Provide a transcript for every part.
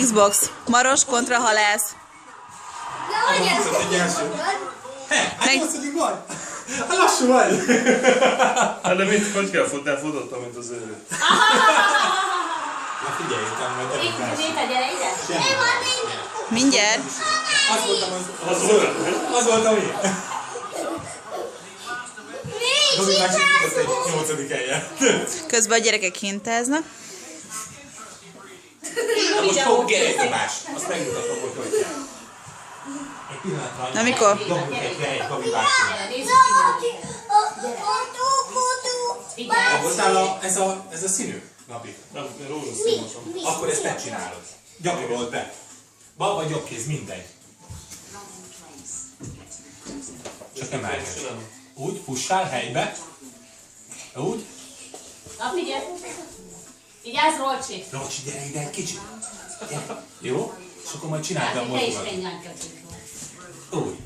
Xbox. Maros kontra halász. Nyolcadik vagy? Lassú vagy! Hát de mit, hogy kell futni? Futottam, mint az őrült. Na figyelj, utána majd tegyünk rá. Réta, gyere ide! Mindjárt. Az voltam én. Robi már csináltott egy 8. helyen. Közben a gyerekek hintáznak. Most fog gerekdobás. Azt megmutatom, hogy hogy kell. Egy pillanatra. Na mikor? Dobjuk egy helyet, Gabi bácsinak. Voltál ez a színű, Gabi? Nem, én rózsaszín mosom. Akkor ezt megcsinálod. Gyakorold be. Bal vagy jobb kéz, mindegy. Csak nem állj. Úgy, fussál helybe. Úgy. Na figyelj! Vigyázz, Rolcsi! Rocsi, gyere ide egy kicsit. Gyere. Jó? És akkor majd csináld be a Hát, te is mozdulat. fénylánkötünk. Úgy.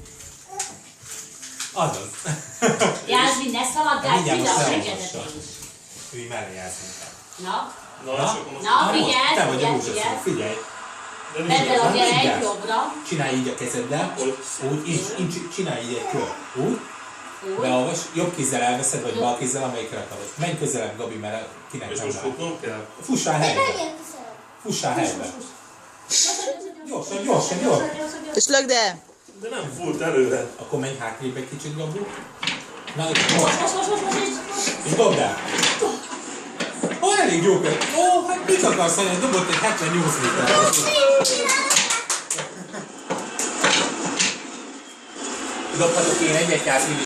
Azaz. Jászmin, ne szaladgálj, Mindjárt figyelj a most segedet elolvassa. is. Ülj mellé játszani. Na, Na, és akkor most... na, Most figyelj, te vagy a figyelj, rózsaszín, figyelj. figyelj. De nincs Vedd el a Mindjárt. gyerek jobbra. Csinálj így a kezeddel. Úgy, így csinálj így egy kör. Úgy. Úgy. Beolvas, jobb kézzel elveszed, vagy bal kézzel, amelyikre akarod. Menj közelebb, Gabi, mert kinek És nem most lát. futnom kell? Fussál helybe. Fussál helybe. Gyorsan, gyorsan, gyorsan. És lögd el. De nem fut előre. Akkor menj hátrébb egy kicsit, Gabi. Na, Most. és dobd el. Ó, elég jó kör. Ó, hát mit akarsz, anya? Dobott egy 78 méter. Dobhatok én egyet, Jászmin.